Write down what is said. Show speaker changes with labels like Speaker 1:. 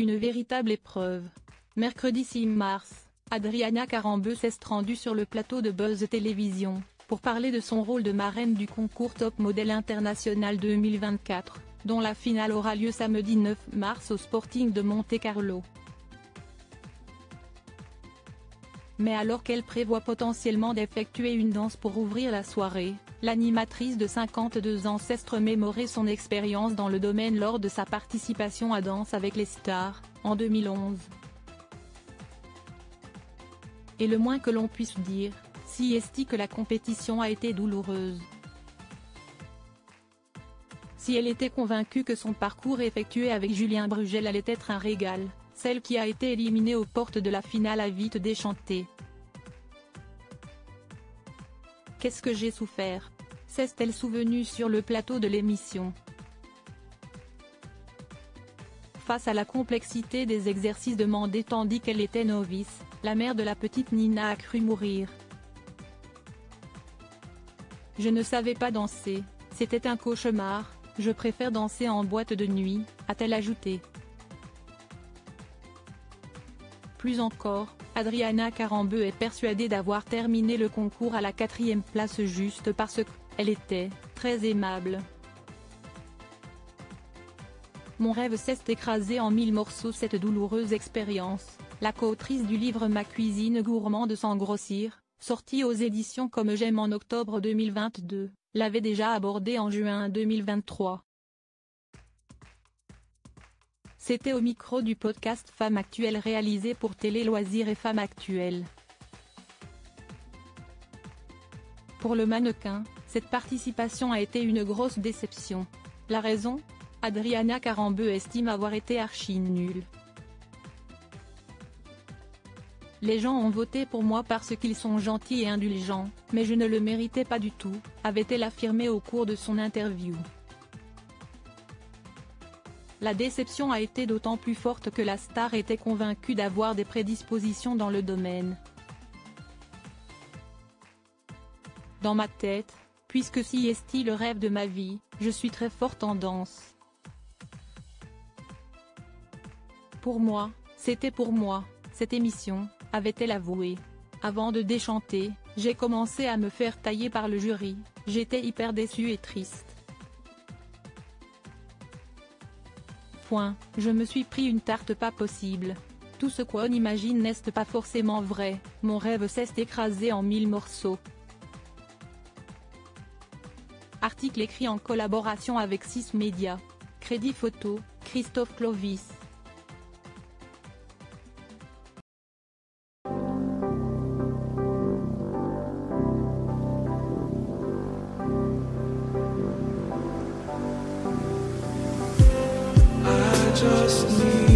Speaker 1: une véritable épreuve. Mercredi 6 mars, Adriana Karembeu s'est rendue sur le plateau de Buzz Télévision, pour parler de son rôle de marraine du concours Top Model International 2024, dont la finale aura lieu samedi 9 mars au Sporting de Monte-Carlo. Mais alors qu'elle prévoit potentiellement d'effectuer une danse pour ouvrir la soirée, l'animatrice de 52 ans s'est remémoré son expérience dans le domaine lors de sa participation à Danse avec les stars, en 2011. Et le moins que l'on puisse dire, si est que la compétition a été douloureuse. Si elle était convaincue que son parcours effectué avec Julien Brugel allait être un régal, celle qui a été éliminée aux portes de la finale a vite déchanté. Qu'est-ce que j'ai souffert, s'est-elle souvenue sur le plateau de l'émission. Face à la complexité des exercices demandés tandis qu'elle était novice, la mère de la petite Nina a cru mourir. Je ne savais pas danser, c'était un cauchemar, je préfère danser en boîte de nuit, a-t-elle ajouté. Plus encore, Adriana Karembeu est persuadée d'avoir terminé le concours à la 4e place juste parce qu'elle était très aimable. Mon rêve s'est écrasé en 1000 morceaux. Cette douloureuse expérience, la co-autrice du livre Ma cuisine gourmande sans grossir, sorti aux éditions Comme J'aime en octobre 2022, l'avait déjà abordé en juin 2023. C'était au micro du podcast Femmes Actuelles réalisé pour Télé Loisirs et Femmes Actuelles. Pour le mannequin, cette participation a été une grosse déception. La raison ? Adriana Karembeu estime avoir été archi nulle. Les gens ont voté pour moi parce qu'ils sont gentils et indulgents, mais je ne le méritais pas du tout, avait-elle affirmé au cours de son interview. La déception a été d'autant plus forte que la star était convaincue d'avoir des prédispositions dans le domaine. Dans ma tête, puisque si est le rêve de ma vie, je suis très forte en danse. Pour moi, c'était pour moi, cette émission, avait-elle avoué. Avant de déchanter, j'ai commencé à me faire tailler par le jury, j'étais hyper déçue et triste. Je me suis pris une tarte pas possible. Tout ce qu'on imagine n'est pas forcément vrai, mon rêve s'est écrasé en 1000 morceaux. Article écrit en collaboration avec 6 médias. Crédit photo, Christophe Clovis.
Speaker 2: Just need